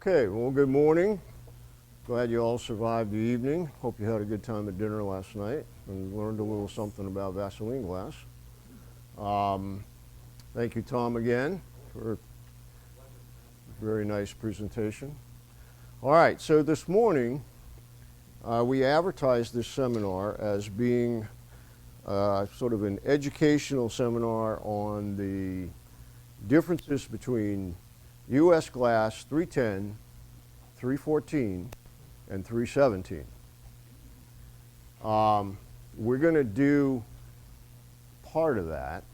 Okay, well, good morning. Glad you all survived the evening. Hope you had a good time at dinner last night and learned a little something about Vaseline glass. Thank you, Tom, again for a very nice presentation. All right, so this morning we advertised this seminar as being sort of an educational seminar on the differences between U.S. glass 310, 314, and 317. We're going to do part of that.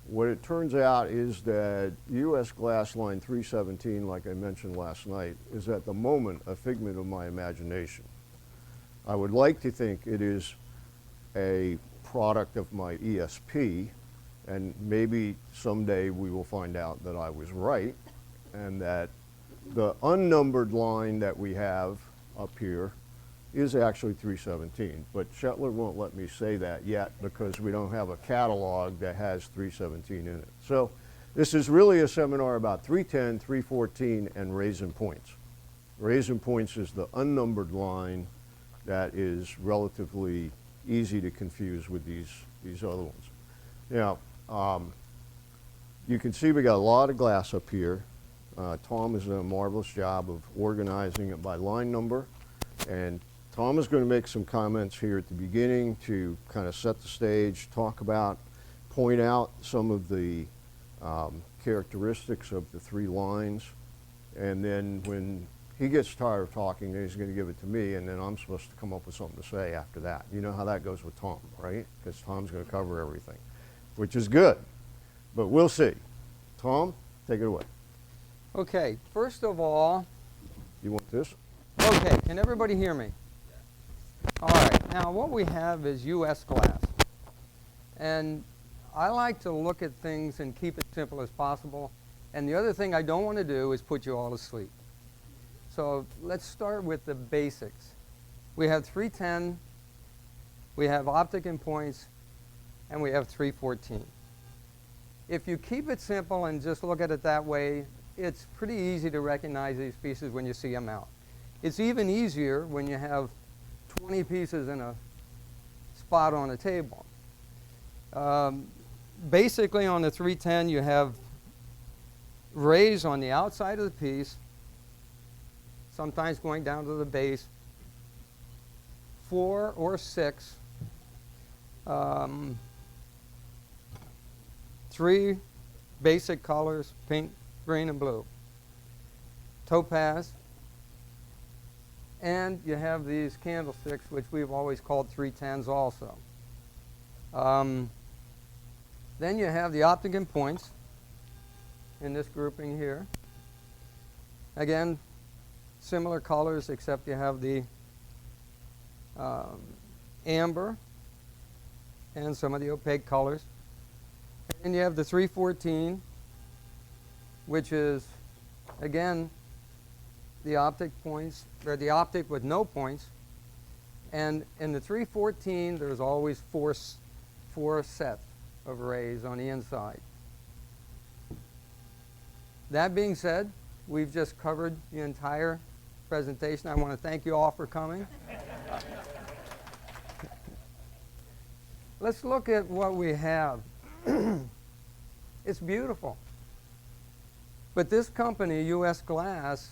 What it turns out is that U.S. glass line 317, like I mentioned last night, is at the moment a figment of my imagination. I would like to think it is a product of my ESP, and maybe someday we will find out that I was right, and that the unnumbered line that we have up here is actually 317. But Shetler won't let me say that yet because we don't have a catalog that has 317 in it. So this is really a seminar about 310, 314, and raisin points. Raisin points is the unnumbered line that is relatively easy to confuse with these other ones. Now, you can see we got a lot of glass up here. Tom has done a marvelous job of organizing it by line number, and Tom is going to make some comments here at the beginning to kind of set the stage, talk about, point out some of the characteristics of the three lines, and then when he gets tired of talking, then he's going to give it to me, and then I'm supposed to come up with something to say after that. You know how that goes with Tom, right? Because Tom's going to cover everything, which is good, but we'll see. Tom, take it away. Okay, first of all, You want this? okay, can everybody hear me? All right, now what we have is U.S. glass. And I like to look at things and keep it simple as possible. And the other thing I don't want to do is put you all to sleep. So let's start with the basics. We have 310, we have optic and points, and we have 314. If you keep it simple and just look at it that way, it's pretty easy to recognize these pieces when you see them out. It's even easier when you have 20 pieces in a spot on a table. Basically on the 310 you have rays on the outside of the piece, sometimes going down to the base, 4 or 6, 3 basic colors, pink, green, and blue, topaz, and you have these candlesticks, which we've always called 310s also. Then you have the optic and points in this grouping here. Again, similar colors, except you have the amber and some of the opaque colors. And you have the 314, which is, again, the optic points, or the optic with no points. And in the 314, there's always four sets of rays on the inside. That being said, we've just covered the entire presentation. I want to thank you all for coming. Let's look at what we have. It's beautiful. But this company, U.S. Glass,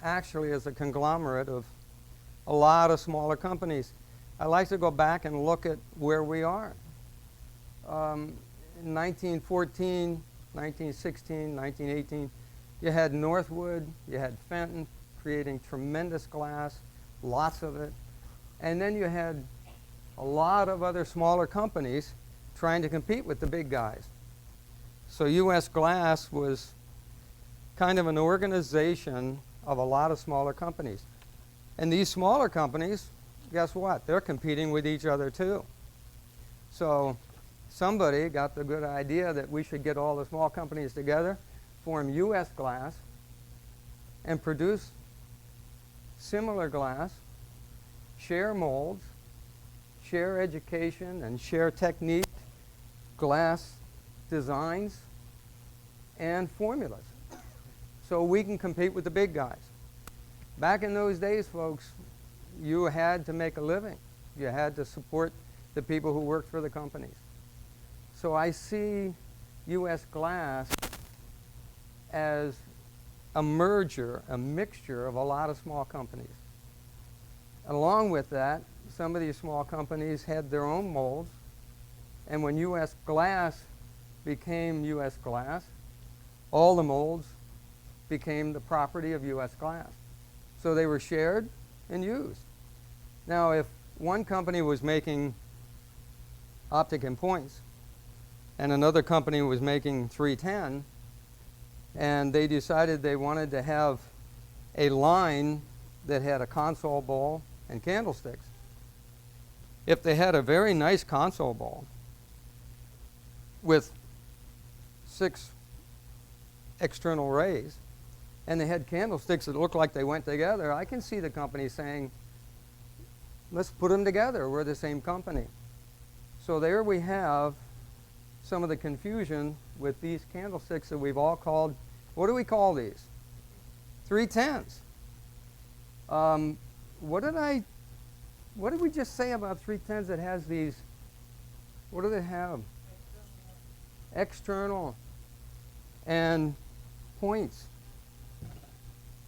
actually is a conglomerate of a lot of smaller companies. I like to go back and look at where we are. In 1914, 1916, 1918, you had Northwood, you had Fenton creating tremendous glass, lots of it. And then you had a lot of other smaller companies trying to compete with the big guys. So U.S. Glass was kind of an organization of a lot of smaller companies. And these smaller companies, guess what? They're competing with each other too. So somebody got the good idea that we should get all the small companies together, form U.S. Glass, and produce similar glass, share molds, share education, and share technique, glass designs, and formulas. so we can compete with the big guys. Back in those days, folks, you had to make a living. You had to support the people who worked for the companies. So I see U.S. Glass as a merger, a mixture of a lot of small companies. Along with that, some of these small companies had their own molds, and when U.S. Glass became U.S. Glass, all the molds became the property of U.S. Glass. So they were shared and used. Now, if one company was making optic and points, and another company was making 310, and they decided they wanted to have a line that had a console ball and candlesticks. If they had a very nice console ball with 6 external rays, and they had candlesticks that looked like they went together, I can see the company saying, let's put them together, we're the same company. So there we have some of the confusion with these candlesticks that we've all called, what do we call these? 310s. What did we just say about 310s that has these, what do they have? External and points.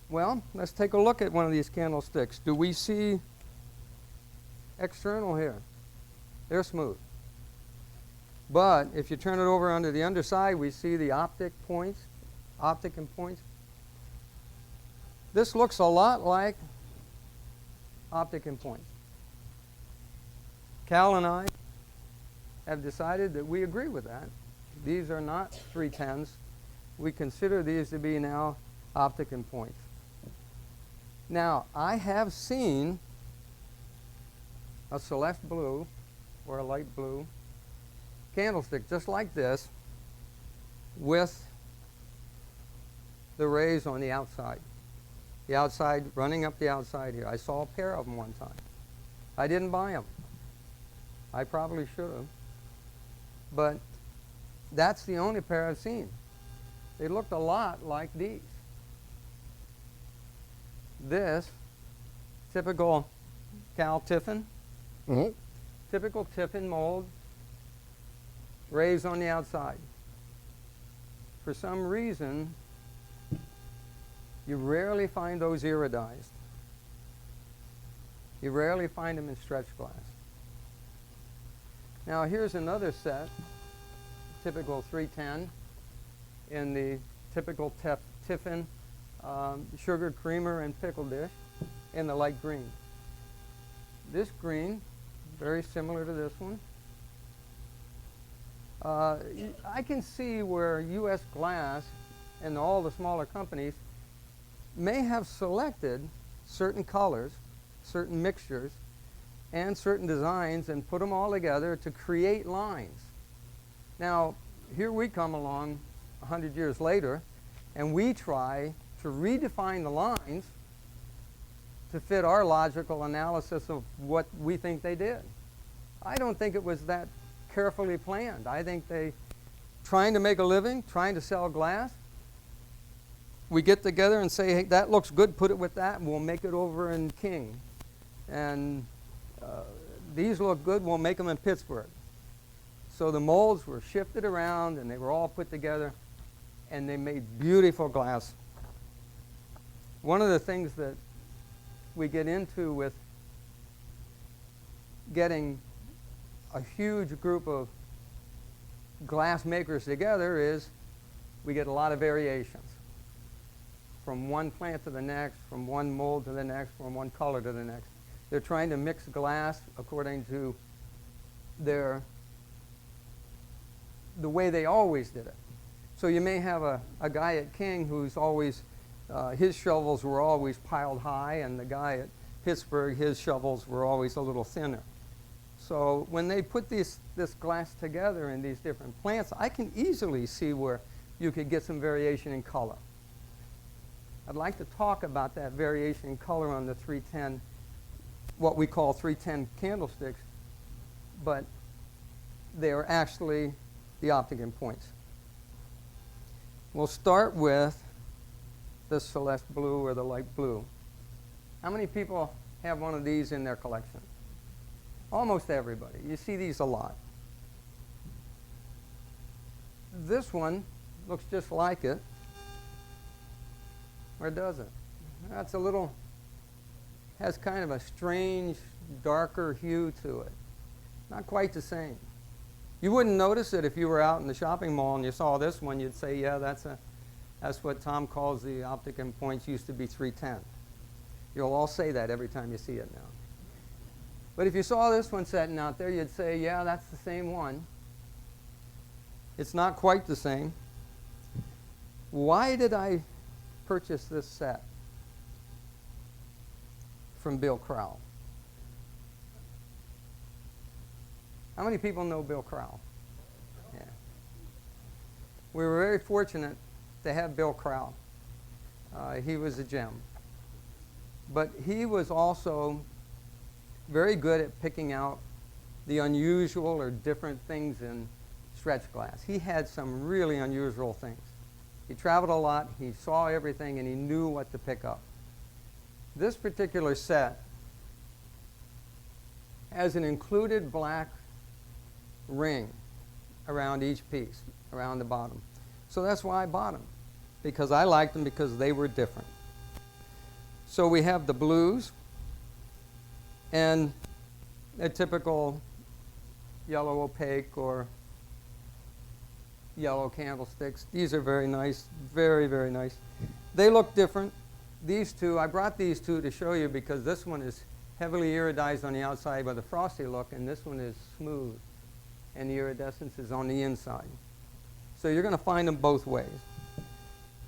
Well, let's take a look at one of these candlesticks. Do we see external here? They're smooth. But if you turn it over onto the underside, we see the optic points, optic and points. This looks a lot like optic and points. Cal and I have decided that we agree with that. These are not 310s. We consider these to be now optic and points. Now, I have seen a Celeste blue or a light blue candlestick just like this with the rays on the outside. The outside, running up the outside here. I saw a pair of them one time. I didn't buy them. I probably should have. But that's the only pair I've seen. They looked a lot like these. This, typical Cal Tiffin. Mm-hmm. Typical Tiffin mold. Rays on the outside. For some reason, you rarely find those iridized. You rarely find them in stretch glass. Now here's another set, typical 310 in the typical Tiffin sugar creamer and pickle dish in the light green. This green, very similar to this one. I can see where U.S. Glass and all the smaller companies may have selected certain colors, certain mixtures, and certain designs and put them all together to create lines. Now, here we come along 100 years later, and we try to redefine the lines to fit our logical analysis of what we think they did. I don't think it was that carefully planned. I think they, trying to make a living, trying to sell glass, we get together and say, hey, that looks good, put it with that, and we'll make it over in King. And these look good, we'll make them in Pittsburgh. So the molds were shifted around, and they were all put together, and they made beautiful glass. One of the things that we get into with getting a huge group of glass makers together is we get a lot of variations. From one plant to the next, from one mold to the next, from one color to the next. They're trying to mix glass according to the way they always did it. So you may have a guy at King who's always, his shovels were always piled high, and the guy at Pittsburgh, his shovels were always a little thinner. So when they put this glass together in these different plants, I can easily see where you could get some variation in color. I'd like to talk about that variation in color on the 310, what we call 310 candlesticks, but they are actually the optic and points. We'll start with the Celeste blue or the light blue. How many people have one of these in their collection? Almost everybody. You see these a lot. This one looks just like it, or does it? That's a little, has kind of a strange, darker hue to it. Not quite the same. You wouldn't notice it if you were out in the shopping mall and you saw this one. You'd say, yeah, that's what Tom calls the optic and points used to be 310. You'll all say that every time you see it now. But if you saw this one sitting out there, you'd say, yeah, that's the same one. It's not quite the same. Why did I purchase this set from Bill Crowell? How many people know Bill Crowell? Yeah. We were very fortunate to have Bill Crowell. He was a gem. But he was also very good at picking out the unusual or different things in stretch glass. He had some really unusual things. He traveled a lot, he saw everything, and he knew what to pick up. This particular set has an included black ring around each piece, around the bottom. So that's why I bought them, because I liked them because they were different. So we have the blues and a typical yellow opaque or yellow candlesticks. These are very nice, very, very nice. They look different. These two, I brought these two to show you because this one is heavily iridized on the outside with a frosty look, and this one is smooth, and the iridescence is on the inside. So you're going to find them both ways.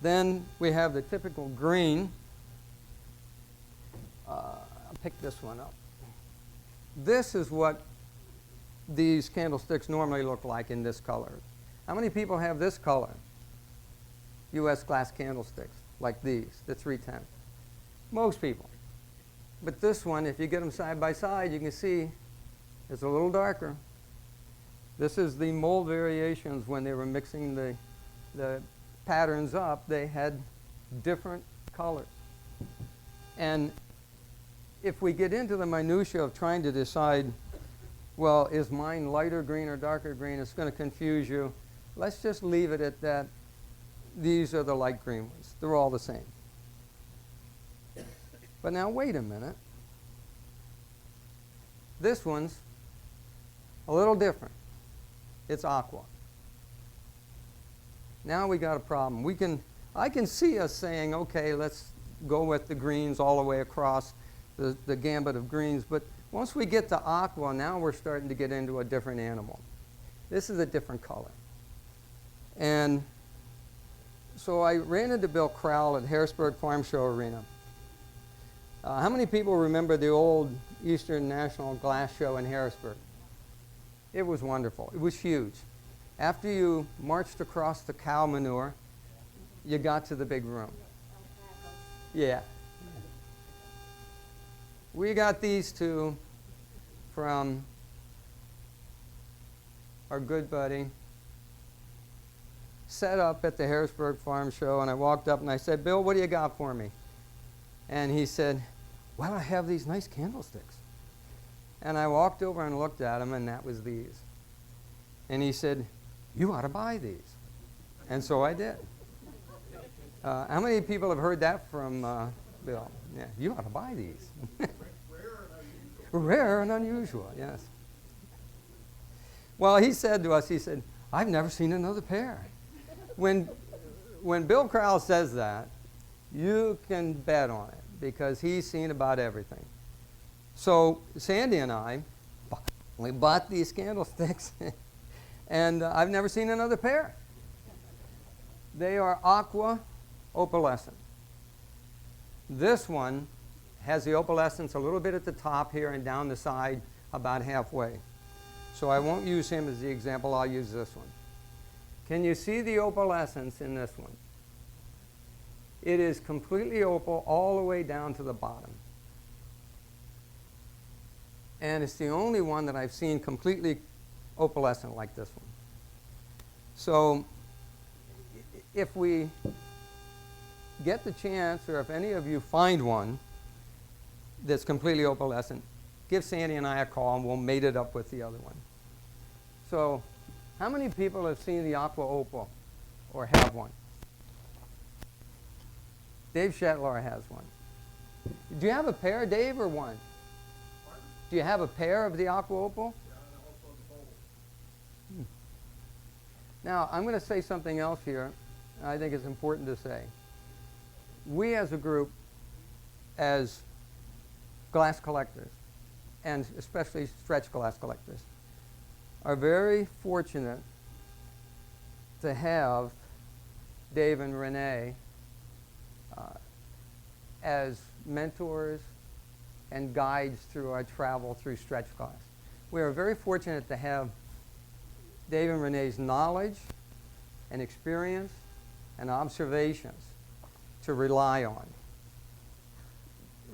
Then we have the typical green. I'll pick this one up. This is what these candlesticks normally look like in this color. How many people have this color? U.S. glass candlesticks, like these, the 310. Most people. But this one, if you get them side by side, you can see it's a little darker. This is the mold variations when they were mixing the patterns up. They had different colors. And if we get into the minutia of trying to decide, well, is mine lighter green or darker green, it's going to confuse you. Let's just leave it at that. These are the light green ones. They're all the same. But now wait a minute. This one's a little different. It's aqua. Now we got a problem. I can see us saying, okay, let's go with the greens all the way across the gambit of greens, but once we get to aqua, now we're starting to get into a different animal. This is a different color. And so I ran into Bill Crowell at Harrisburg Farm Show Arena. How many people remember the old Eastern National Glass Show in Harrisburg? It was wonderful. It was huge. After you marched across the cow manure, you got to the big room. Yeah. We got these two from our good buddy, set up at the Harrisburg Farm Show, and I walked up and I said, Bill, what do you got for me? And he said, well, I have these nice candlesticks. And I walked over and looked at them, and that was these. And he said, you ought to buy these. And so I did. How many people have heard that from Bill? Yeah, you ought to buy these. Rare and unusual, yes. Well, he said to us, he said, I've never seen another pair. When Bill Crowell says that, you can bet on it because he's seen about everything. So Sandy and I, we bought these candlesticks, and I've never seen another pair. They are aqua opalescent. This one has the opalescence a little bit at the top here and down the side about halfway. So I won't use him as the example, I'll use this one. Can you see the opalescence in this one? It is completely opal all the way down to the bottom. And it's the only one that I've seen completely opalescent like this one. So if we get the chance, or if any of you find one that's completely opalescent, give Sandy and I a call and we'll mate it up with the other one. So, how many people have seen the aqua opal or have one? Dave Shetlar has one. Do you have a pair, Dave, or one? Pardon? Do you have a pair of the aqua opal? Yeah, and also the bowl. Now, I'm going to say something else here I think is important to say. We as a group, as glass collectors, and especially stretch glass collectors, are very fortunate to have Dave and Renee as mentors and guides through our travel through stretch glass. We are very fortunate to have Dave and Renee's knowledge and experience and observations to rely on.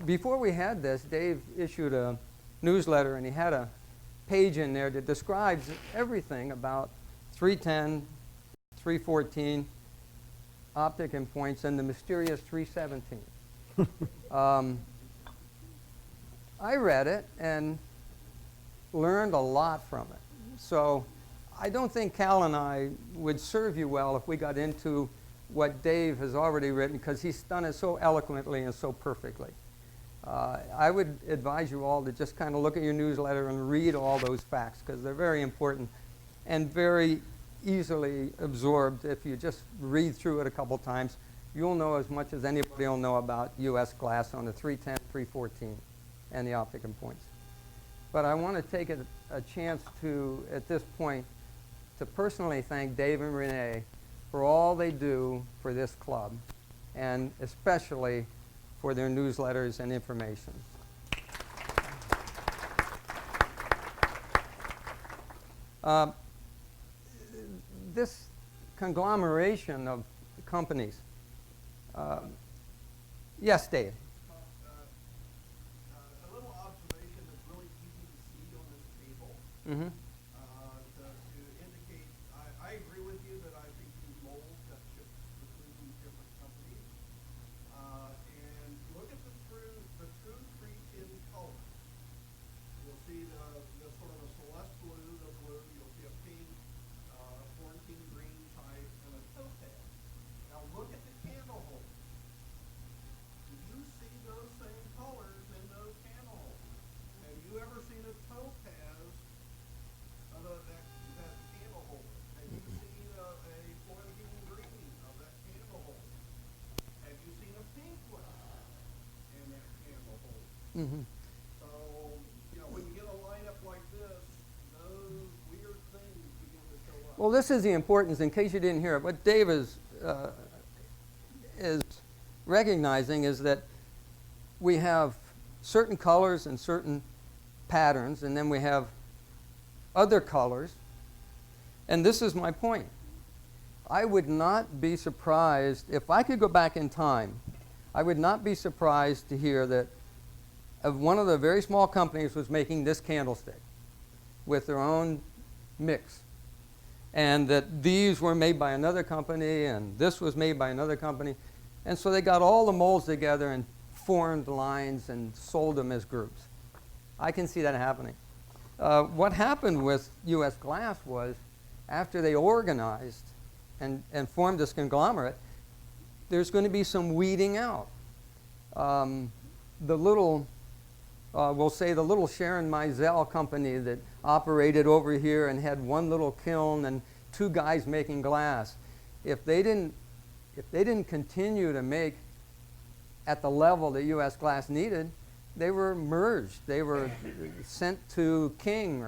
Before we had this, Dave issued a newsletter and he had a page in there that describes everything about 310, 314, optic and points, and the mysterious 317. I read it and learned a lot from it. So I don't think Cal and I would serve you well if we got into what Dave has already written, because he's done it so eloquently and so perfectly. I would advise you all to just kind of look at your newsletter and read all those facts, because they're very important and very easily absorbed. If you just read through it a couple times, you'll know as much as anybody will know about U.S. glass on the 310, 314, and the optic and points. But I want to take a chance to, at this point, to personally thank Dave and Renee for all they do for this club, and especially for their newsletters and information. This conglomeration of companies. Yes, Dave. A little observation that's really easy to see on this table. Mm-hmm. To indicate, I agree with you that I think these molds have shipped between these different companies. And look at the true 310 color. You'll see the sort of a celeste blue, the blue. You'll see a pink, Florentine green type, and a topaz. Now look at the candle holders. Do you see those same colors in those candle holders? Have you ever seen a topaz of that candle holder? Have you seen a Florentine green of that candle holder? Have you seen a pink one in that candle holder? Mm-hmm. So, when you get a lineup like this, those weird things begin to show up. Well, this is the importance, in case you didn't hear it. What Dave is recognizing is that we have certain colors and certain patterns, and then we have other colors. And this is my point. I would not be surprised, if I could go back in time, I would not be surprised to hear that one of the very small companies was making this candlestick with their own mix, and that these were made by another company and this was made by another company. And so they got all the molds together and formed lines and sold them as groups. I can see that happening. What happened with U.S. Glass was, after they organized and formed this conglomerate, there's going to be some weeding out. We'll say the little Sharon Mizell company that operated over here and had one little kiln and two guys making glass. If they didn't continue to make at the level that U.S. Glass needed, they were merged. They were sent to King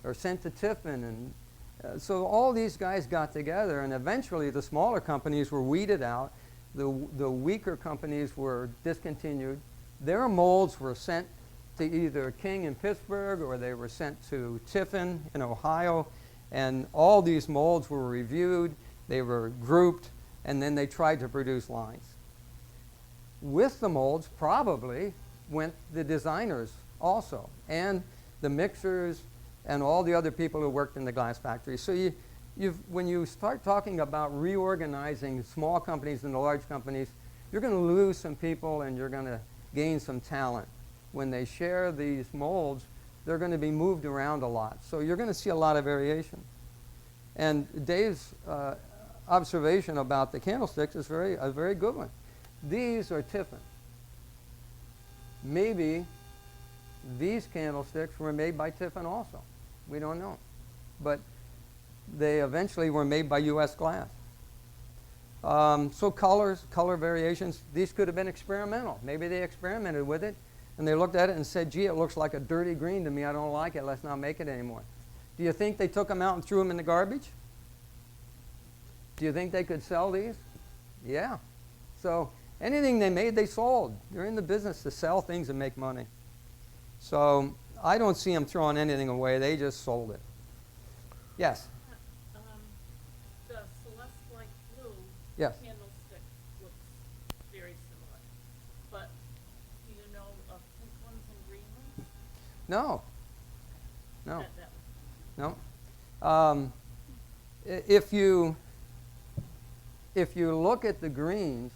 or sent to Tiffin. And so all these guys got together, and eventually the smaller companies were weeded out. The weaker companies were discontinued. Their molds were sent to either King in Pittsburgh, or they were sent to Tiffin in Ohio. And all these molds were reviewed. They were grouped, and then they tried to produce lines. With the molds probably went the designers also, and the mixers, and all the other people who worked in the glass factory. So when you start talking about reorganizing small companies into large companies, you're going to lose some people and you're going to gain some talent. When they share these molds, they're going to be moved around a lot. So you're going to see a lot of variation. And Dave's observation about the candlesticks is a very good one. These are Tiffin. Maybe these candlesticks were made by Tiffin also. We don't know. But they eventually were made by U.S. Glass. So color variations, these could have been experimental. Maybe they experimented with it, and they looked at it and said, gee, it looks like a dirty green to me. I don't like it. Let's not make it anymore. Do you think they took them out and threw them in the garbage? Do you think they could sell these? Yeah. So anything they made, they sold. They're in the business to sell things and make money. So I don't see them throwing anything away. They just sold it. Yes? The Celeste Light Blue Yes. candlestick looks very similar. But do you know of pink ones and green ones? No. No. That No. If you look at the greens,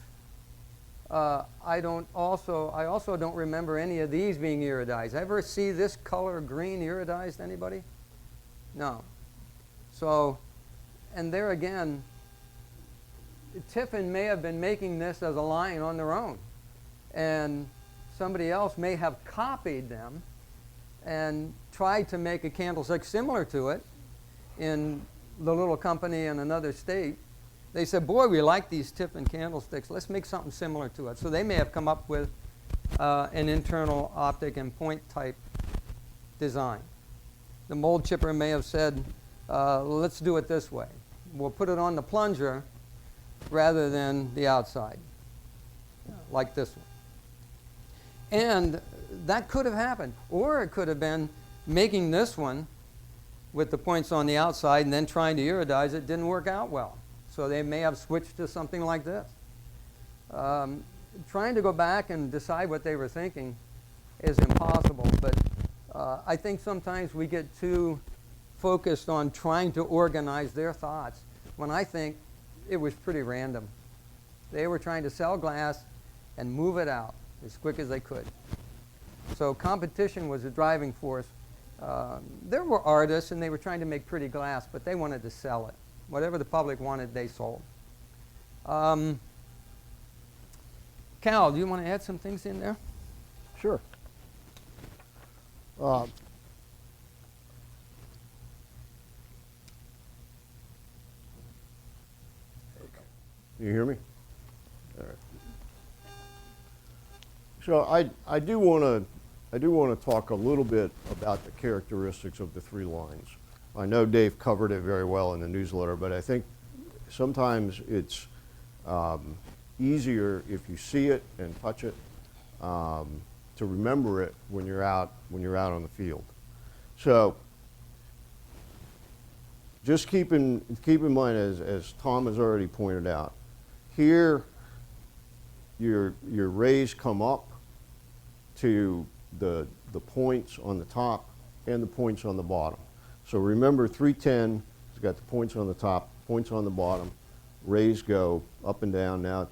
I also don't remember any of these being iridized. Ever see this color green iridized, anybody? No. So, and there again, Tiffin may have been making this as a line on their own, and somebody else may have copied them and tried to make a candlestick similar to it in the little company in another state. They said, boy, we like these Tiffin candlesticks. Let's make something similar to it. So they may have come up with an internal optic and point type design. The mold chipper may have said, let's do it this way. We'll put it on the plunger rather than the outside, like this one. And that could have happened. Or it could have been making this one with the points on the outside and then trying to iridize it didn't work out well. So they may have switched to something like this. Trying to go back and decide what they were thinking is impossible, but I think sometimes we get too focused on trying to organize their thoughts when I think it was pretty random. They were trying to sell glass and move it out as quick as they could. So competition was a driving force. There were artists and they were trying to make pretty glass, but they wanted to sell it. Whatever the public wanted, they sold. Cal, do you want to add some things in there? Sure. You hear me? All right. So I do want to talk a little bit about the characteristics of the three lines. I know Dave covered it very well in the newsletter, but I think sometimes it's easier if you see it and touch it to remember it when you're out on the field. So just keep in mind, as Tom has already pointed out, here your rays come up to the points on the top and the points on the bottom. So remember, 310 has got the points on the top, points on the bottom. Rays go up and down. Now,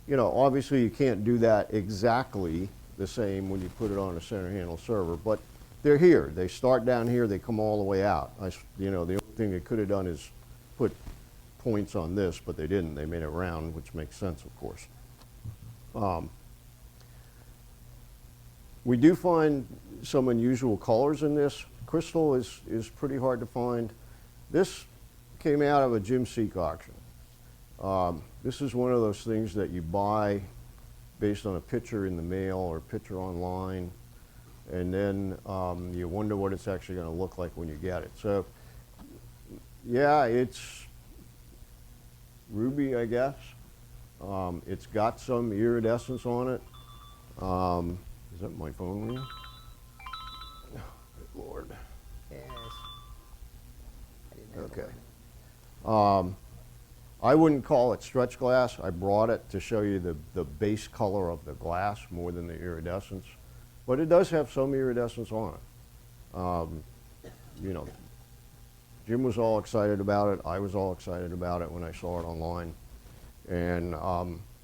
you know, obviously you can't do that exactly the same when you put it on a center handle server, but they're here. They start down here, they come all the way out. You know, the only thing they could have done is put points on this, but they didn't. They made it round, which makes sense, of course. We do find some unusual colors in this. Crystal is pretty hard to find. This came out of a Jim Seek auction. This is one of those things that you buy based on a picture in the mail or a picture online, and then you wonder what it's actually going to look like when you get it. So, yeah, it's ruby, I guess. It's got some iridescence on it. Is that my phone ringing? Oh, good Lord. Yes. I didn't have Okay. one. I wouldn't call it stretch glass. I brought it to show you the base color of the glass more than the iridescence. But it does have some iridescence on it. You know, Jim was all excited about it. I was all excited about it when I saw it online. And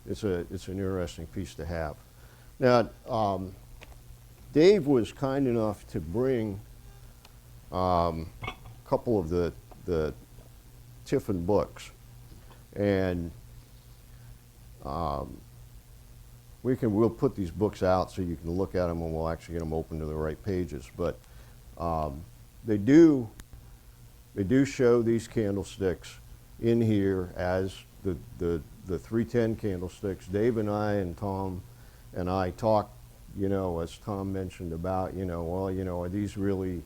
it's an interesting piece to have. Now, Dave was kind enough to bring a couple of the Tiffin books, and we'll put these books out so you can look at them, and we'll actually get them open to the right pages. But they do show these candlesticks in here as the 310 candlesticks. Dave and I and Tom and I talked, as Tom mentioned about, well, are these really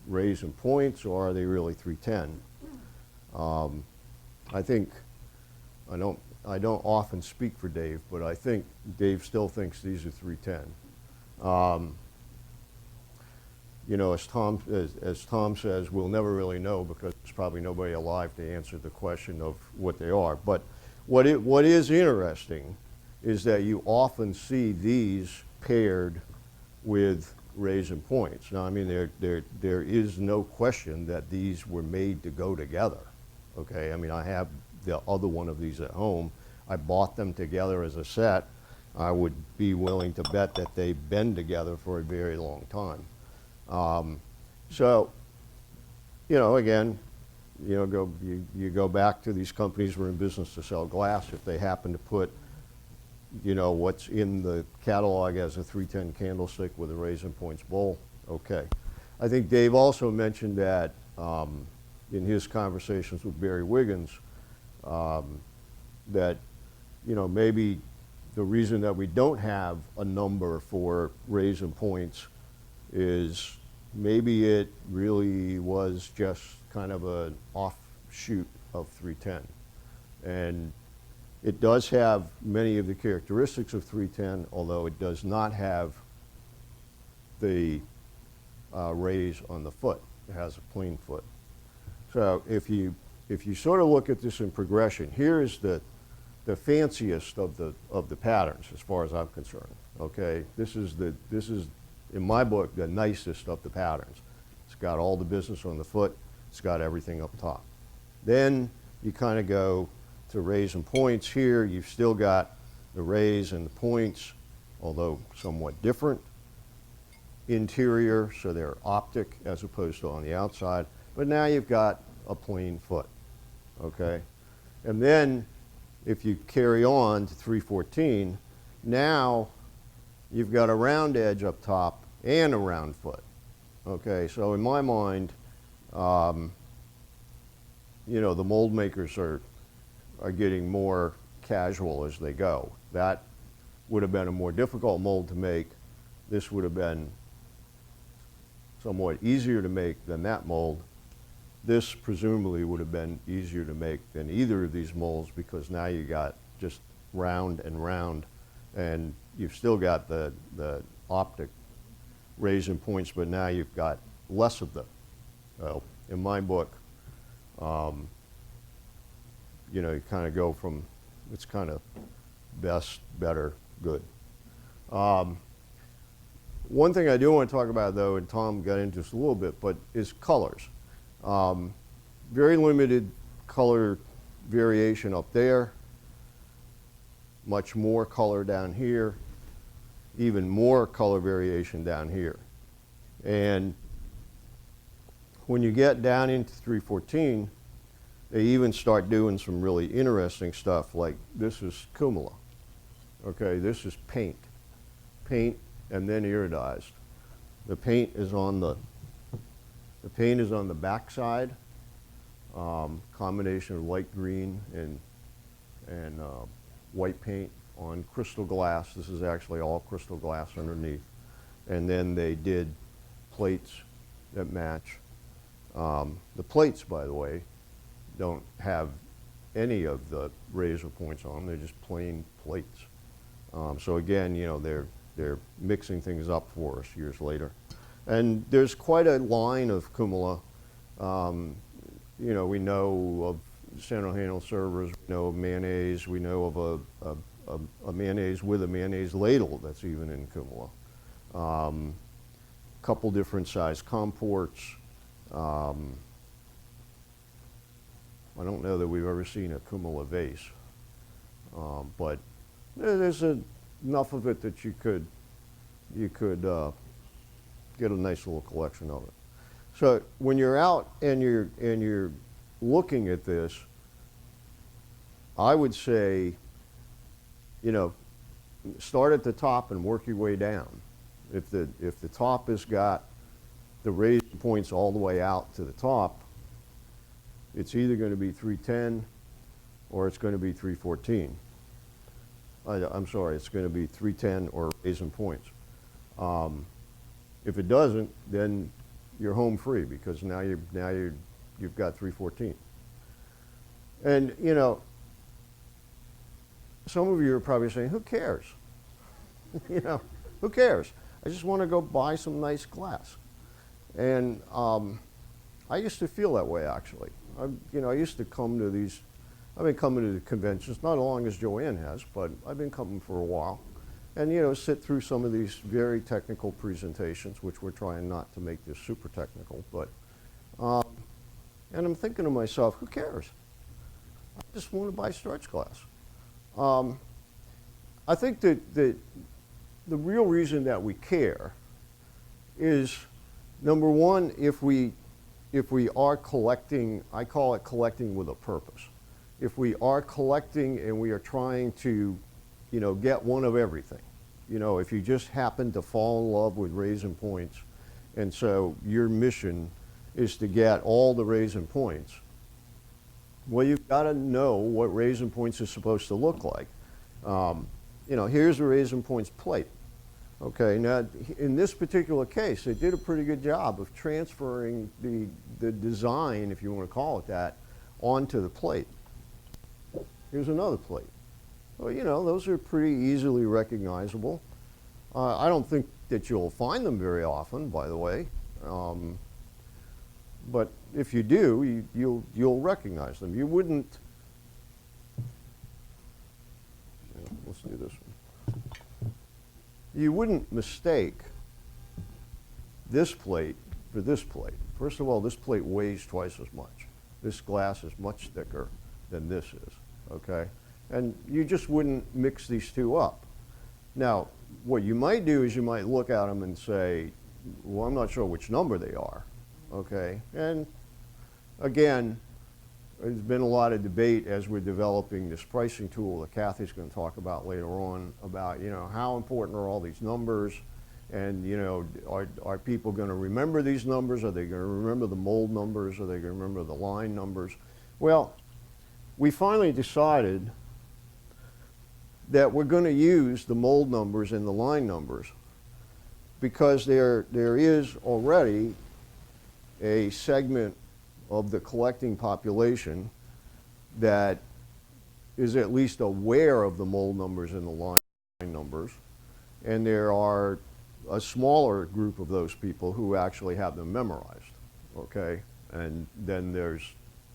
rays and points, or are they really 310? I think, I don't often speak for Dave, but I think Dave still thinks these are 310. As Tom says, we'll never really know because there's probably nobody alive to answer the question of what they are. But what is interesting is that you often see these paired with rays and points. Now, I mean, there is no question that these were made to go together. Okay, I mean, I have the other one of these at home. I bought them together as a set. I would be willing to bet that they've been together for a very long time. So, again, you go back to these companies who are in business to sell glass. If they happen to put, what's in the catalog as a 310 candlestick with a rays and points bowl, okay. I think Dave also mentioned that in his conversations with Barry Wiggins, that, maybe the reason that we don't have a number for rays and points is maybe it really was just kind of an offshoot of 310. And it does have many of the characteristics of 310, although it does not have the rays on the foot. It has a plain foot. So if you sort of look at this in progression, here is the fanciest of the patterns as far as I'm concerned. Okay, this is in my book the nicest of the patterns. It's got all the business on the foot. It's got everything up top. Then you kind of go to rays and points. Here you've still got the rays and the points, although somewhat different. Interior, so they're optic as opposed to on the outside. But now you've got a plain foot. Okay, and then if you carry on to 314, now you've got a round edge up top and a round foot. Okay, so in my mind, the mold makers are getting more casual as they go. That would have been a more difficult mold to make. This would have been somewhat easier to make than that mold. This presumably would have been easier to make than either of these molds because now you got just round and round, and you've still got the optic rays and points, but now you've got less of them. Well, in my book, you kind of go from, it's kind of best, better, good. One thing I do want to talk about, though, and Tom got into this a little bit, but is colors. Very limited color variation up there, much more color down here, even more color variation down here. And when you get down into 314, they even start doing some really interesting stuff, like this is cumula. Okay, this is paint and then iridized. The paint is on the back side, combination of light green and white paint on crystal glass. This is actually all crystal glass underneath. And then they did plates that match. The plates, by the way, don't have any of the razor points on them. They're just plain plates. So again, they're mixing things up for us years later. And there's quite a line of cumula. We know of San Handle servers, we know of mayonnaise, we know of a mayonnaise with a mayonnaise ladle that's even in cumula. Couple different size comports. I don't know that we've ever seen a cumula vase. But there's enough of it that you could get a nice little collection of it. So when you're out and you're looking at this, I would say, you know, start at the top and work your way down. If the top has got the raised points all the way out to the top, it's either going to be 310 or it's going to be 314. I'm sorry, it's going to be 310 or raising points. If it doesn't, then you're home free because now you've got 314. And you know, some of you are probably saying, "Who cares?" You know, who cares? I just want to go buy some nice glass. And I used to feel that way actually. I used to come to these. I've been coming to the conventions not as long as Joanne has, but I've been coming for a while. And you know, sit through some of these very technical presentations, which we're trying not to make this super technical. But and I'm thinking to myself, who cares? I just want to buy stretch glass. I think that the real reason that we care is, number one, if we are collecting, I call it collecting with a purpose. If we are collecting and we are trying to, you know, get one of everything. You know, if you just happen to fall in love with raisin points, and so your mission is to get all the raisin points, well, you've got to know what raisin points is supposed to look like. You know, here's a raisin points plate. Okay, now in this particular case, they did a pretty good job of transferring the design, if you want to call it that, onto the plate. Here's another plate. Well, you know, those are pretty easily recognizable. I don't think that you'll find them very often, by the way. But if you do, you'll recognize them. You wouldn't. Let's do this one. You wouldn't mistake this plate for this plate. First of all, this plate weighs twice as much. This glass is much thicker than this is. Okay, and you just wouldn't mix these two up. Now, what you might do is you might look at them and say, well, I'm not sure which number they are. Okay, and again, there's been a lot of debate as we're developing this pricing tool that Kathy's going to talk about later on about, you know, how important are all these numbers, and you know, are people going to remember these numbers? Are they going to remember the mold numbers? Are they going to remember the line numbers? Well, we finally decided that we're going to use the mold numbers and the line numbers because there is already a segment of the collecting population that is at least aware of the mold numbers and the line numbers, and there are a smaller group of those people who actually have them memorized, okay? And then there's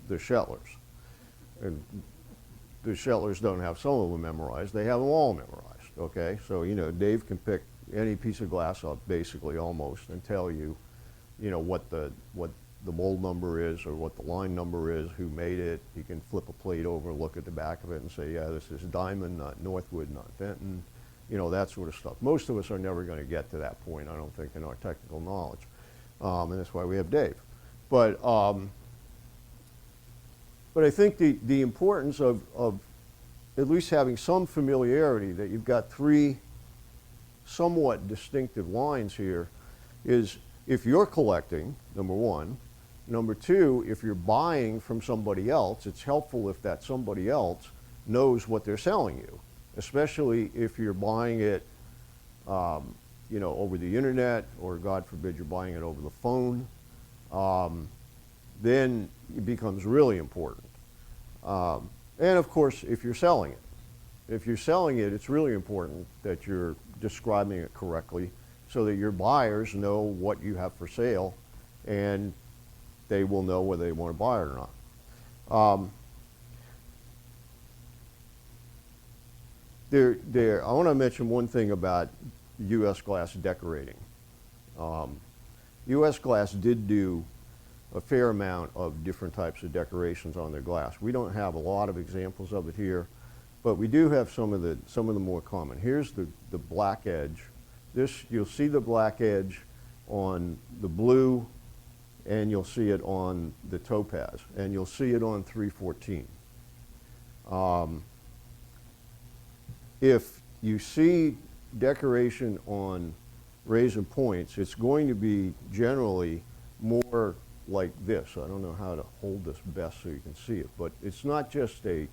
the Shettlers. And the Shettlers don't have some of them memorized, they have them all memorized, okay? So, you know, Dave can pick any piece of glass up basically almost and tell you, you know, what the mold number is or what the line number is, who made it. He can flip a plate over, look at the back of it and say, yeah, this is Diamond, not Northwood, not Benton, you know, that sort of stuff. Most of us are never going to get to that point, I don't think, in our technical knowledge. And that's why we have Dave. But I think the importance of at least having some familiarity that you've got three somewhat distinctive lines here is, if you're collecting, number one. Number two, if you're buying from somebody else, it's helpful if that somebody else knows what they're selling you, especially if you're buying it, you know, over the internet, or God forbid you're buying it over the phone. Then it becomes really important. And of course, if you're selling it. If you're selling it, it's really important that you're describing it correctly so that your buyers know what you have for sale and they will know whether they want to buy it or not. I want to mention one thing about U.S. Glass decorating. U.S. Glass did do a fair amount of different types of decorations on their glass. We don't have a lot of examples of it here, but we do have some of the more common. Here's the black edge. This, you'll see the black edge on the blue, and you'll see it on the topaz, and you'll see it on 314. If you see decoration on rays and points, it's going to be generally more like this. I don't know how to hold this best so you can see it, but it's not just a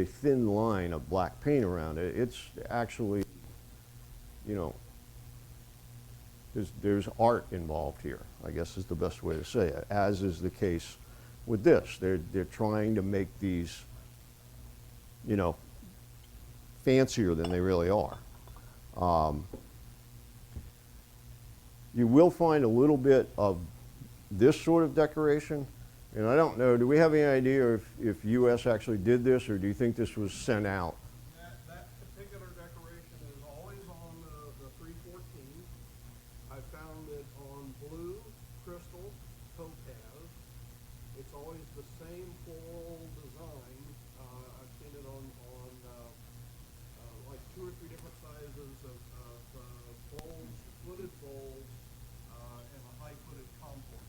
thin line of black paint around it. It's actually, you know, there's art involved here, I guess is the best way to say it, as is the case with this. They're trying to make these, you know, fancier than they really are. You will find a little bit of this sort of decoration, and I don't know, do we have any idea if US actually did this, or do you think this was sent out? That particular decoration is always on the 314. I found it on blue, crystal, topaz. It's always the same floral design. I've seen it on like 2 or 3 different sizes of bowls, footed bowls, and a high-footed comport.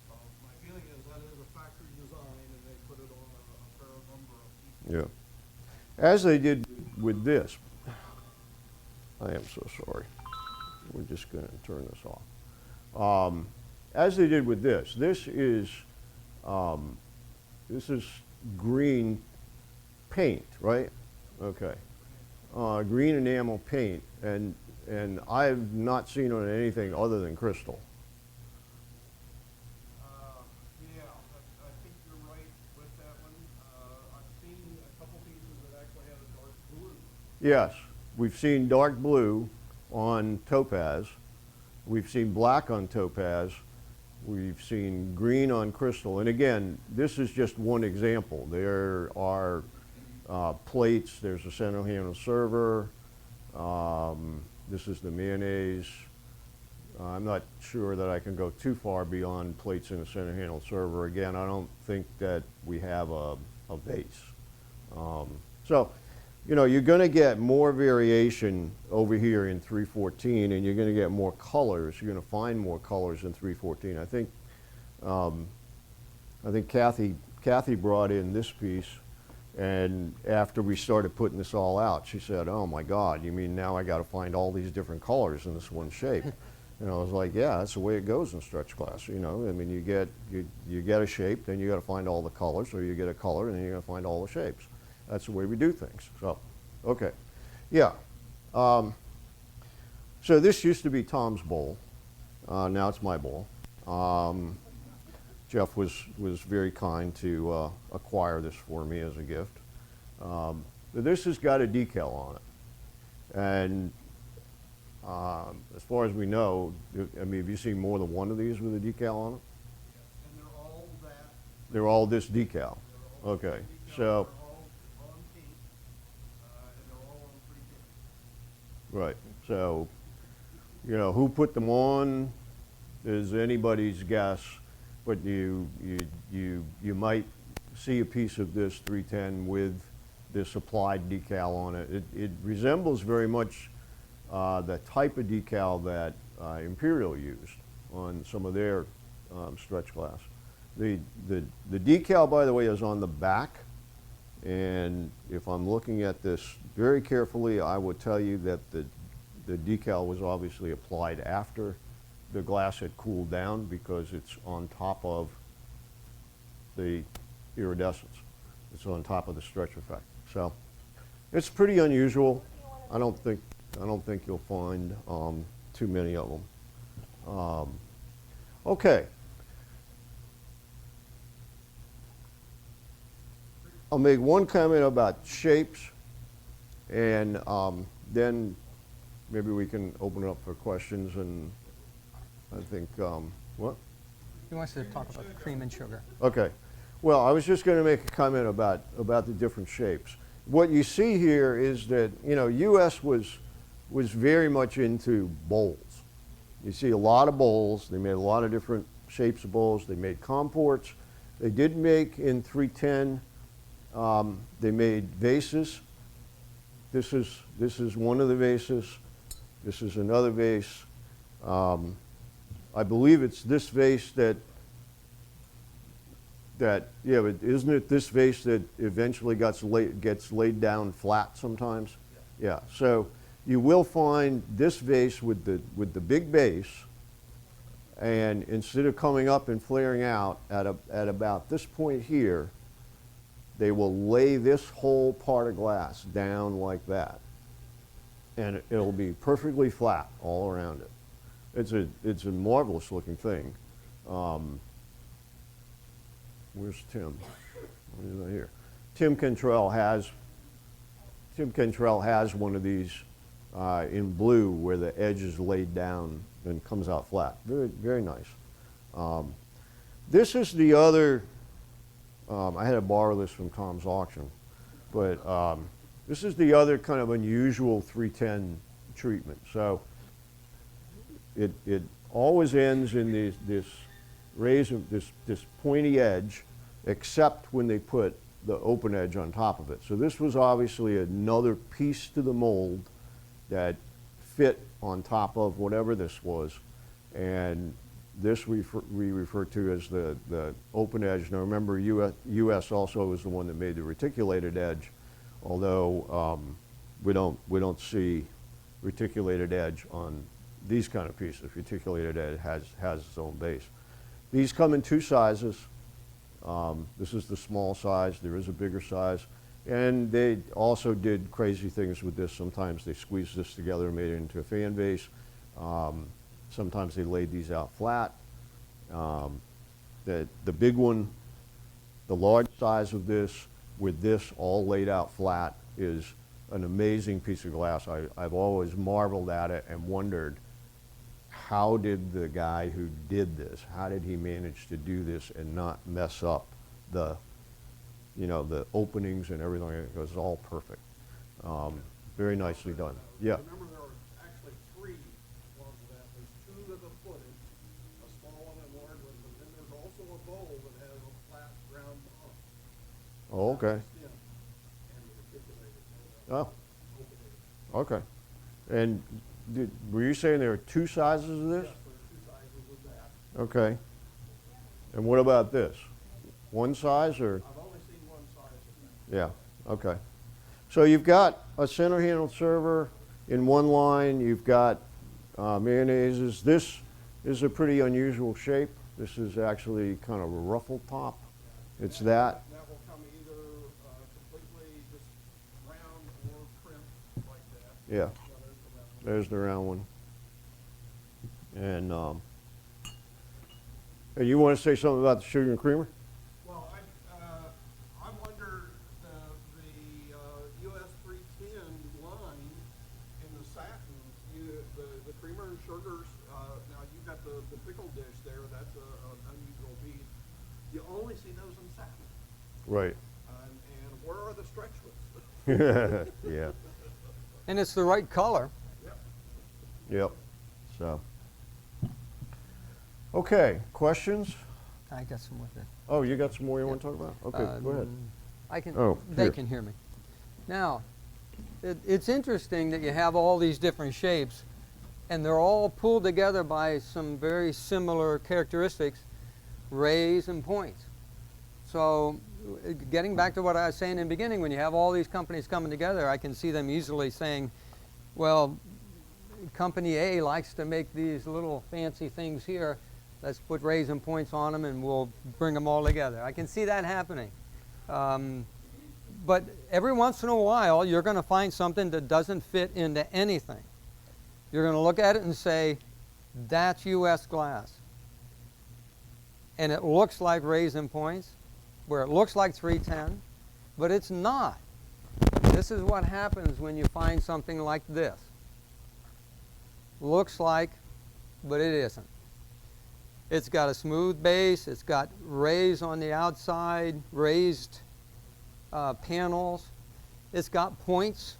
So my feeling is that is a factory design, and they put it on a fair number of pieces. Yeah. As they did with this, I am so sorry. We're just going to turn this off. As they did with this, this is green paint, right? Okay. Green enamel paint, and I've not seen it on anything other than crystal. Yeah, I think you're right with that one. I've seen a couple pieces that actually have a dark blue. Yes, we've seen dark blue on topaz. We've seen black on topaz. We've seen green on crystal. And again, this is just one example. There are plates. There's a center handle server. This is the mayonnaise. I'm not sure that I can go too far beyond plates in a center handle server. Again, I don't think that we have a vase. So, you know, you're going to get more variation over here in 314, and you're going to get more colors. You're going to find more colors in 314. I think Kathy brought in this piece, and after we started putting this all out, she said, "Oh my God, you mean now I got to find all these different colors in this one shape?" And I was like, "Yeah, that's the way it goes in stretch class. You know, I mean, you get a shape, then you got to find all the colors, or you get a color, and then you got to find all the shapes. That's the way we do things." So, okay, yeah. So this used to be Tom's bowl. Now it's my bowl. Jeff was very kind to acquire this for me as a gift. This has got a decal on it, and as far as we know, I mean, have you seen more than one of these with a decal on it? And they're all that. They're all this decal. They're all Okay, decals, so they're all on paint, and they're all on 310. right. So, you know, who put them on is anybody's guess, but you might see a piece of this 310 with this applied decal on it. It resembles very much the type of decal that Imperial used on some of their stretch glass. The decal, by the way, is on the back, and if I'm looking at this very carefully, I would tell you that the decal was obviously applied after the glass had cooled down, because it's on top of the iridescence. It's on top of the stretch effect. So it's pretty unusual. I don't think you'll find too many of them. Okay. I'll make one comment about shapes, and then maybe we can open it up for questions. And I think, what? He wants to talk about the cream and sugar. Okay. Well, I was just going to make a comment about the different shapes. What you see here is that, you know, US was very much into bowls. You see a lot of bowls. They made a lot of different shapes of bowls. They made comports. They did make in 310 They made vases. This is one of the vases. This is another vase. I believe it's this vase that yeah, but isn't it this vase that eventually gets laid down flat sometimes? Yeah. So you will find this vase with the big base, and instead of coming up and flaring out at about this point here, they will lay this whole part of glass down like that, and it'll be perfectly flat all around it. It's a marvelous looking thing. Where's Tim? He's not here. Tim Cantrell has one of these in blue where the edge is laid down and comes out flat. Very, very nice. This is the other, I had to borrow this from Tom's auction, but this is the other kind of unusual 310 treatment. So it always ends in this pointy edge, except when they put the open edge on top of it. So this was obviously another piece to the mold that fit on top of whatever this was, and this we refer to as the open edge. Now remember, US also was the one that made the reticulated edge, although we don't see reticulated edge on these kind of pieces. Reticulated edge has its own base. These come in two sizes. This is the small size. There is a bigger size. And they also did crazy things with this. Sometimes they squeezed this together and made it into a fan base. Sometimes they laid these out flat. The big one, the large size of this with this all laid out flat is an amazing piece of glass. I've always marveled at it and wondered, how did the guy who did this, how did he manage to do this and not mess up the openings and everything? It was all perfect. Very nicely done. Yeah. Remember, there are actually three ones of that. There's two that are footed, a small one and a large one, but then there's also a bowl that has a flat round bottom. Oh, okay. Yeah. And the articulated, Oh, open edge. okay. And were you saying there are two sizes of this? Yes, there are two sizes of that. Okay. And what about this? One size or? I've only seen one size of that. Yeah, okay. So you've got a center handled server in one line. You've got mayonnaises. This is a pretty unusual shape. This is actually kind of a ruffled top. It's that. That will come either completely just round or crimped like that. Yeah, So there's the round one. there's the round one. And you want to say something about the sugar and creamer? Well, I wonder the US 310 line in the satin, the creamer and sugars. Now you've got the pickle dish there. That's an unusual bead. You only see those in satin. Right. And where are the stretchlets? Yeah. And it's the right color. Yep. Yep. So. Okay. Questions? I got some with it. Oh, you got some more you want to talk about? Okay, go ahead. I can. Oh, They here. can hear me. Now, it's interesting that you have all these different shapes, and they're all pulled together by some very similar characteristics, rays and points. So, getting back to what I was saying in the beginning, when you have all these companies coming together, I can see them easily saying, well, company A likes to make these little fancy things here. Let's put rays and points on them and we'll bring them all together. I can see that happening. But every once in a while, you're going to find something that doesn't fit into anything. You're going to look at it and say, that's US glass. And it looks like rays and points, where it looks like 310, but it's not. This is what happens when you find something like this. Looks like, but it isn't. It's got a smooth base. It's got rays on the outside, raised panels. It's got points.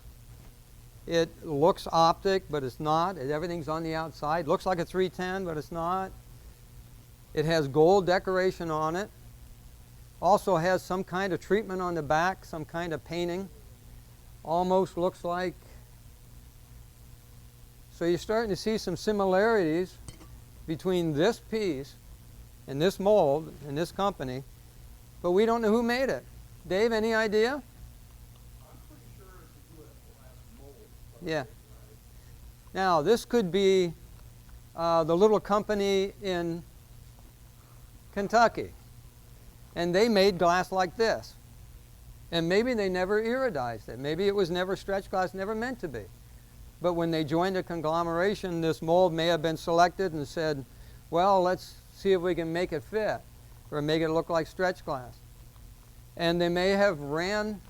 It looks optic, but it's not. Everything's on the outside. Looks like a 310, but it's not. It has gold decoration on it. Also has some kind of treatment on the back, some kind of painting. Almost looks like. So you're starting to see some similarities between this piece and this mold and this company, but we don't know who made it. Dave, any idea? I'm pretty sure it's a U.S. glass mold. Yeah. Now, this could be the little company in Kentucky, and they made glass like this. And maybe they never iridized it. Maybe it was never stretched glass, never meant to be. But when they joined a conglomeration, this mold may have been selected and said, well, let's see if we can make it fit or make it look like stretch glass. And they may have ran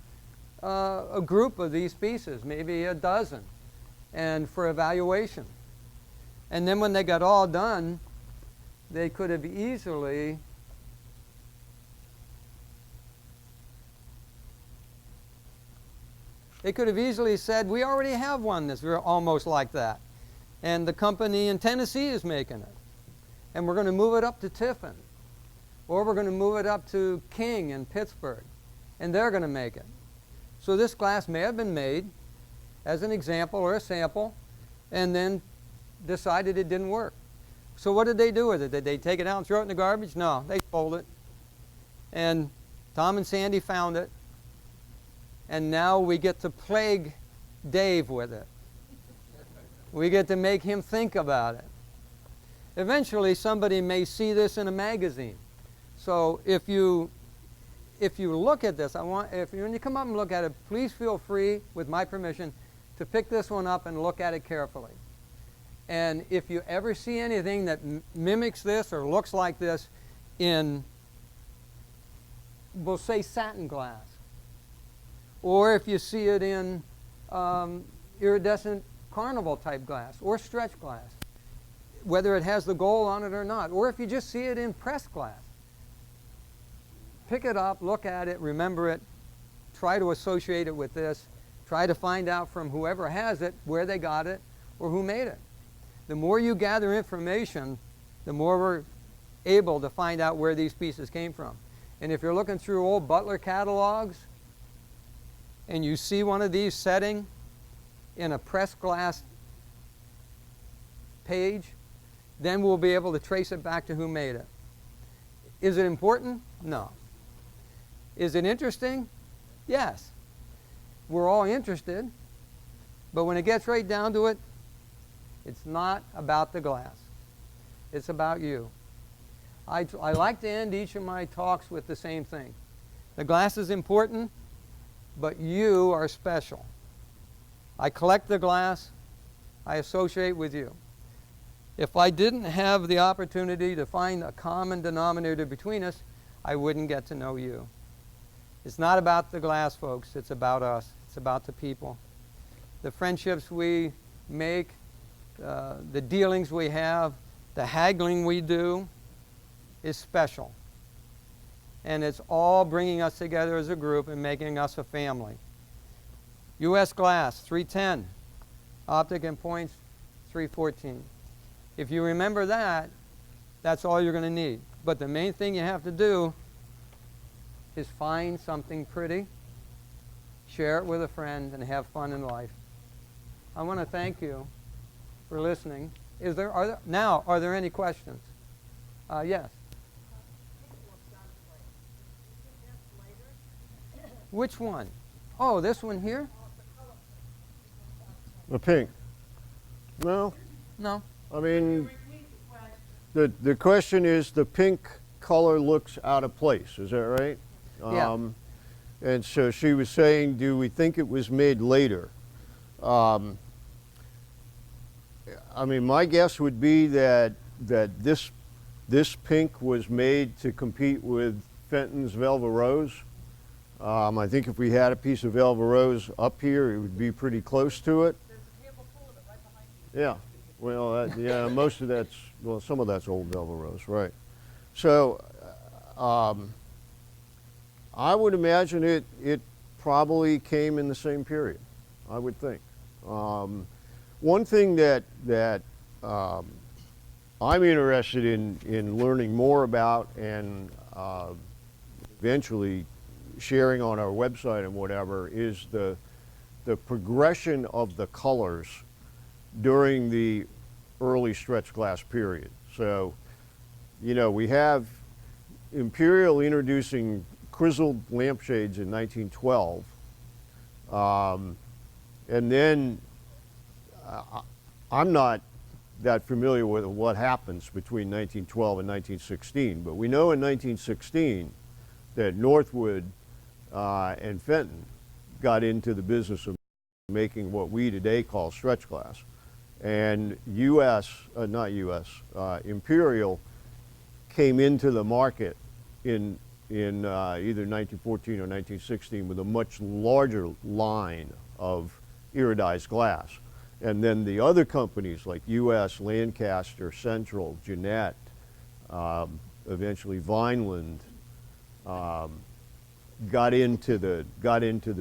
a group of these pieces, maybe a dozen, and for evaluation. And then when they got all done, they could have easily said, we already have one that's almost like that. And the company in Tennessee is making it. And we're going to move it up to Tiffin. Or we're going to move it up to King in Pittsburgh. And they're going to make it. So this glass may have been made as an example or a sample and then decided it didn't work. So what did they do with it? Did they take it out and throw it in the garbage? No, they sold it. And Tom and Sandy found it. And now we get to plague Dave with it. We get to make him think about it. Eventually, somebody may see this in a magazine. So if you look at this, when you come up and look at it, please feel free, with my permission, to pick this one up and look at it carefully. And if you ever see anything that mimics this or looks like this in, we'll say, satin glass, or if you see it in iridescent carnival type glass or stretch glass, whether it has the gold on it or not, or if you just see it in pressed glass, pick it up, look at it, remember it, try to associate it with this, try to find out from whoever has it where they got it or who made it. The more you gather information, the more we're able to find out where these pieces came from. And if you're looking through old Butler catalogs and you see one of these setting in a pressed glass page, then we'll be able to trace it back to who made it. Is it important? No. Is it interesting? Yes. We're all interested, but when it gets right down to it, it's not about the glass. It's about you. I like to end each of my talks with the same thing. The glass is important, but you are special. I collect the glass. I associate with you. If I didn't have the opportunity to find a common denominator between us, I wouldn't get to know you. It's not about the glass, folks. It's about us. It's about the people. The friendships we make, the dealings we have, the haggling we do is special. And it's all bringing us together as a group and making us a family. U.S. Glass, 310. Optic and Points, 314. If you remember that, that's all you're going to need. But the main thing you have to do is find something pretty, share it with a friend, and have fun in life. I want to thank you for listening. Are there any questions? Yes. Which one? Oh, this one here? The pink. No, No. I mean, the question is, the pink color looks out of place. Is that right? Yeah. And so she was saying, do we think it was made later? I mean, my guess would be that this pink was made to compete with Fenton's Velvet Rose. I think if we had a piece of Velvet Rose up here, it would be pretty close to it. There's a table full of it right behind you. Yeah. Well, yeah, most of that's, well, some of that's old Velvet Rose, right. So I would imagine it probably came in the same period, I would think. One thing that I'm interested in learning more about, and eventually sharing on our website and whatever, is the progression of the colors during the early stretch glass period. So, you know, we have Imperial introducing grizzled lampshades in 1912. And then I'm not that familiar with what happens between 1912 and 1916, but we know in 1916 that Northwood and Fenton got into the business of making what we today call stretch glass. And Imperial came into the market in either 1914 or 1916 with a much larger line of iridized glass. And then the other companies like US, Lancaster, Central, Jeanette, eventually Vineland, got into the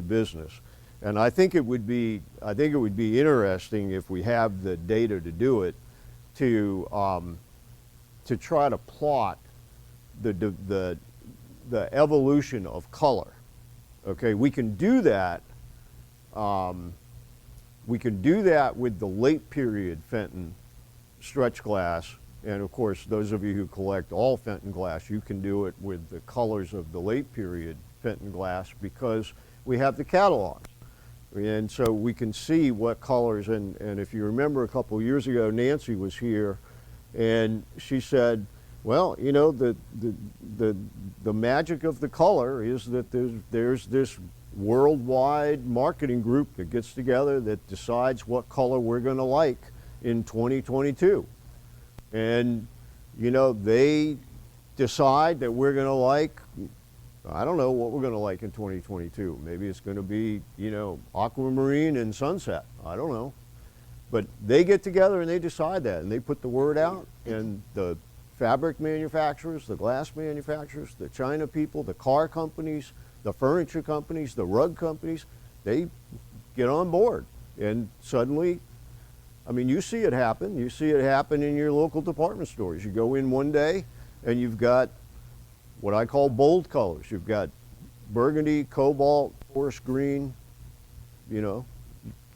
business. And I think it would be interesting, if we have the data to do it, to try to plot the evolution of color. Okay, we can do that. We can do that with the late period Fenton stretch glass, and of course, those of you who collect all Fenton glass, you can do it with the colors of the late period Fenton glass, because we have the catalogs. And so we can see what colors, and if you remember a couple of years ago, Nancy was here and she said, well, you know, the magic of the color is that there's this worldwide marketing group that gets together that decides what color we're going to like in 2022. And, you know, they decide that we're going to like, I don't know what we're going to like in 2022. Maybe it's going to be, you know, aquamarine and sunset. I don't know. But they get together and they decide that, and they put the word out, and the fabric manufacturers, the glass manufacturers, the China people, the car companies, the furniture companies, the rug companies, they get on board. And suddenly, I mean, you see it happen. You see it happen in your local department stores. You go in one day and you've got what I call bold colors. You've got burgundy, cobalt, forest green. You know,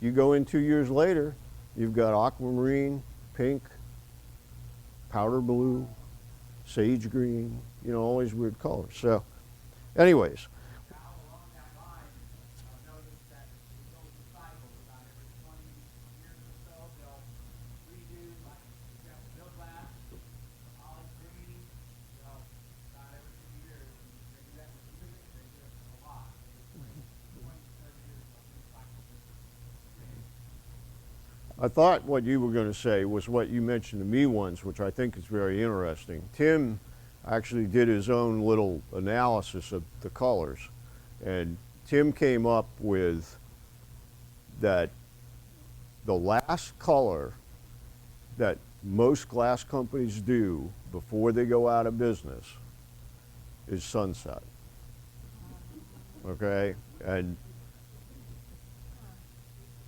you go in 2 years later, you've got aquamarine, pink, powder blue, sage green, you know, all these weird colors. So, anyways. Now, along that line, I've noticed that it goes in cycles. About every 20 years or so, they'll redo, like, you have mill glass, olive green, you know, about every 2 years. They do that with music, they do it a lot. They do it 20, 30 years, they'll recycle this. I thought what you were going to say was what you mentioned to me once, which I think is very interesting. Tim actually did his own little analysis of the colors, and Tim came up with that the last color that most glass companies do before they go out of business is sunset. Okay? And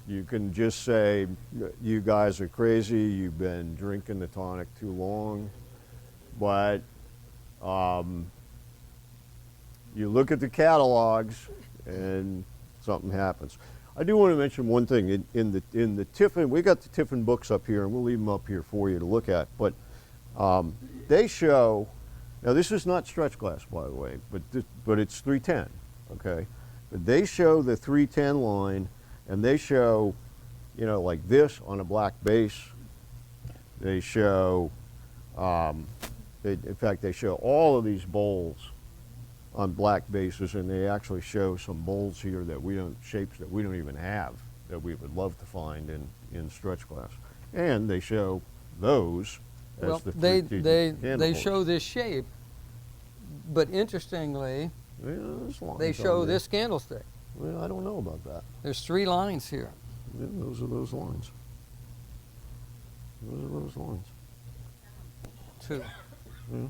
you can just say, you guys are crazy, you've been drinking the tonic too long, but you look at the catalogs and something happens. I do want to mention one thing. In the Tiffin, we got the Tiffin books up here, and we'll leave them up here for you to look at, but they show, now this is not stretch glass, by the way, but it's 310, okay? But they show the 310 line, and they show, you know, like this on a black base. They show, in fact, they show all of these bowls on black bases, and they actually show some bowls here that we don't, shapes that we don't even have, that we would love to find in stretch glass. And they show those as Well, the they show this shape, but interestingly, they show this candlestick. Well, I don't know about that. There's 3 lines here. Yeah, those are those lines. Those are those lines. 2. Yeah.